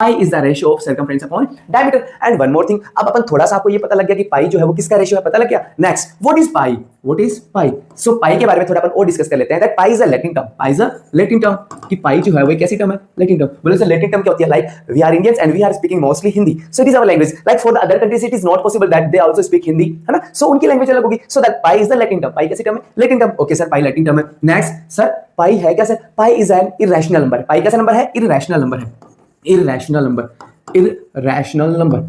Pi is the ratio of circumference upon diameter. And one more thing, अब अपन थोड़ा सा आपको ये पता लग गया कि पाई जो है वो किसका रेशियो है, पता लग गया। Next, what is pi? What is pi? So pi के बारे में थोड़ा अपन और डिस्कस कर लेते हैं। That pi is a Latin term. Pi is a Latin term, कि पाई जो है वो कैसी टर्म है? Latin term. बोले सर लैटिन टर्म क्या होती है? Like we are Indians and we are speaking mostly Hindi, so it is our language. Like for the other countries it is not possible that they also speak Hindi, है ना। So उनकी language अलग होगी। So that pi is the Latin term. Pi कैसी term है? Latin term. Okay sir, pi Latin term है। Next sir, pi है क्या? Sir pi is an irrational number. Pi कैसा नंबर है? इरेशनल नंबर है। इरेशनल नंबर, इरेशनल नंबर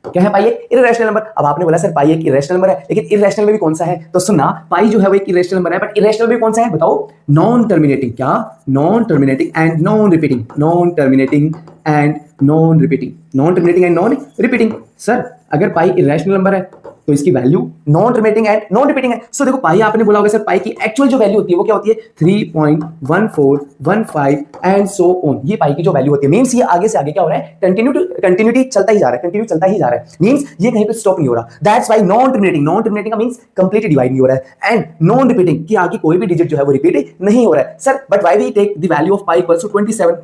क्या है? पाई एक इरेशनल नंबर। अब आपने बोला सर पाई एक इरेशनल नंबर है, लेकिन इरेशनल में भी कौन सा है? तो सुनना, पाई जो है वो एक इरेशनल नंबर है, बट इरेशनल में कौन सा है बताओ? Non terminating. क्या? Non terminating and non repeating. Non terminating and non repeating. Non terminating and non repeating. Sir अगर पाई इरेशनल नंबर है तो इसकी value non terminating and non repeating है। सो देखो पाई आपने बोला होगा सर पाई की एक्चुअल जो वैल्यू होती है वो क्या होती है? 3.1415 एंड सो ऑन। ये पाई की जो वैल्यू होती है, मींस ये आगे से आगे क्या हो रहा है? कंटिन्यूटी चलता ही जा रहा है, कंटिन्यू चलता ही जा रहा है, मींस ये कहीं पे स्टॉप नहीं हो रहा। That's why non terminating. Non terminating का मींस कंप्लीटली डिवाइड नहीं हो रहा है, एंड नॉन रिपीटिंग कि आगे कोई भी डिजिट जो है वो रिपीट नहीं हो रहा है। Sir but why we take the value of pi equals to 27,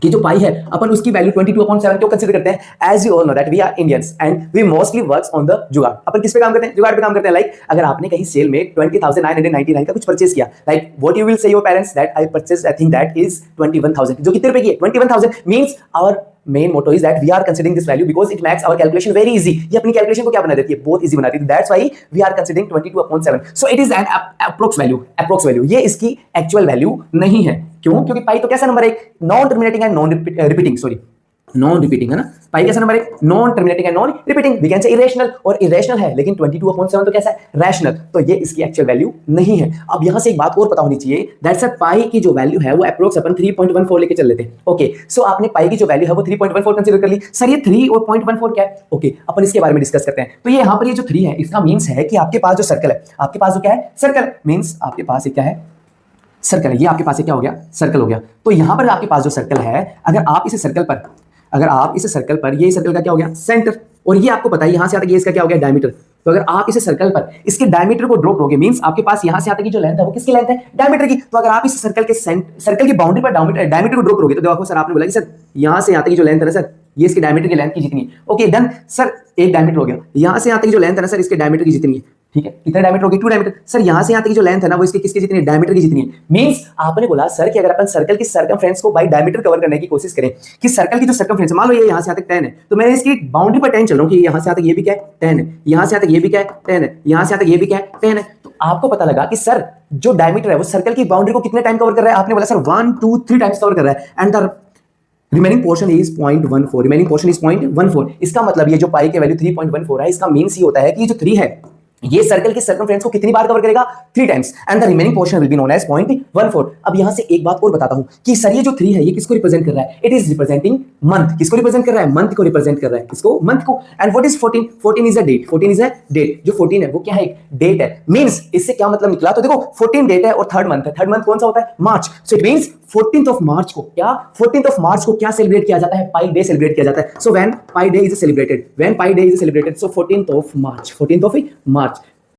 कि जो पाई है अपन उसकी वैल्यू 22/7 क्यों कंसीडर करते हैं? As you all know that we are Indians and we mostly works on the jugaad. अपन किस पे काम करते हैं? जुगाड़ पे काम करते हैं। लाइक अगर आपने कहीं सेल में 20,999 का कुछ परचेस किया, like what you will say your parents that I purchase, I think that is 21,000, जो कितने रुपए की है? 21,000। Means our main motto is that we are considering this value because it makes our calculation very easy. ये अपनी calculation को क्या बना देती है? बहुत इजी बनाती है। That's why we are considering 22/7। So it is an approx value. Approx value, ये इसकी एक्चुअल वैल्यू नहीं है। क्यों? क्योंकि पाई तो कैसा नंबर है? Non terminating and non repeating, sorry non repeating, है ना। पाई कैसा नंबर है? Non terminating and non repeating. We can say irrational, और इरेशनल है, लेकिन 22/7 तो कैसा है? रैशनल। तो ये इसकी एक्चुअल वैल्यू नहीं है। अब यहां से एक बात और पता होनी चाहिए, दैट्स पाई की जो वैल्यू है वो अप्रोक्स अपन 3.14 लेके चल लेते हैं। ओके, सो आपने पाई की जो वैल्यू है वो 3.14 कंसीडर कर ली। सर ये 3 और 0.14 क्या है? ओके, अपन इसके बारे में डिस्कस करते हैं। तो ये यहां पर ये जो 3 है इसका मींस है कि आपके पास जो सर्कल है, आपके पास जो क्या है? सर्कल। मींस आपके पास क्या है? सर्कल है। ये आपके पास क्या हो गया? सर्कल हो गया। तो यहां पर आपके पास जो सर्कल है, अगर आप इस सर्कल पर ये सर्कल का क्या हो गया? सेंटर। और ये आपको पता है यहां से आता है इसका क्या हो गया? डायमीटर। तो अगर आप इस सर्कल पर इसके डायमीटर को ड्रॉ करोगे, मींस आपके पास यहां से आता की जो लेंथ है वो किसकी लेंथ है? डायमीटर की। तो अगर आप इस सर्कल की बाउंड्री पर डायमीटर को ड्रॉ करोगे तो देखो सर आपने बोला कि सर यहां से आते की जो लेंथ है ना सर, ये इसके डायमीटर की लेंथ की जितनी। ओके डन सर, एक डायमीटर हो गया। यहां से आते की जो लेंथ है ना सर, इसके डायमीटर की जितनी है। ठीक है, कितने डायमीटर हो गए? 2 डायमीटर। सर यहां से आते की जो लेंथ है ना वो इसके किसकी जितनी है? डायमीटर की जितनी है। मींस आपने बोला सर कि अगर अपन सर्कल की सर्कमफ्रेंस को बाय डायमीटर कवर करने की कोशिश करें, कि सर्कल की जो सर्कमफ्रेंस मान लो ये यहां से आते 10 है, तो मैं इसकी बाउंड्री पर 10 चल रहा हूं कि यहां से आते ये भी क्या है? 10 है। यहां से आते ये भी क्या है? 10 है। यहां से आते ये भी क्या है? 10 है। तो आपको पता लगा कि सर जो डायमीटर है वो सर्कल की बाउंड्री को कितने टाइम कवर कर रहा है? आपने बोला सर 1 2 3 टाइम्स कवर कर रहा है, and the remaining portion is 0.14। Remaining portion is 0.14। इसका मतलब ये जो पाई की वैल्यू 3.14 है, इसका मींस ये होता है कि ये जो 3 है ये सर्कल की सर्कमफ्रेंस को कितनी बार कवर करेगा? 3 times, and the remaining portion will be known as 0.14। अब यहां से एक बात और बताता हूं कि सर ये जो 3 है ये किसको रिप्रेजेंट कर रहा है? It is representing month. किसको रिप्रेजेंट कर रहा है? मंथ को रिप्रेजेंट कर रहा है। किसको? मंथ को। And what is 14? 14 is a date. 14 is a date. जो 14 है वो क्या है? एक डेट है। मींस इससे क्या मतलब निकला? तो देखो 14 डेट है और थर्ड मंथ है। थर्ड मंथ कौन सा होता है? March. So it means 14th of March को क्या? 14th ऑफ मार्च को क्या सेलिब्रेट किया जाता है? पाई डे सेलिब्रेट किया जाता है। So when pi day is celebrated, when pi day is celebrated, so 14th of March, 14th of March.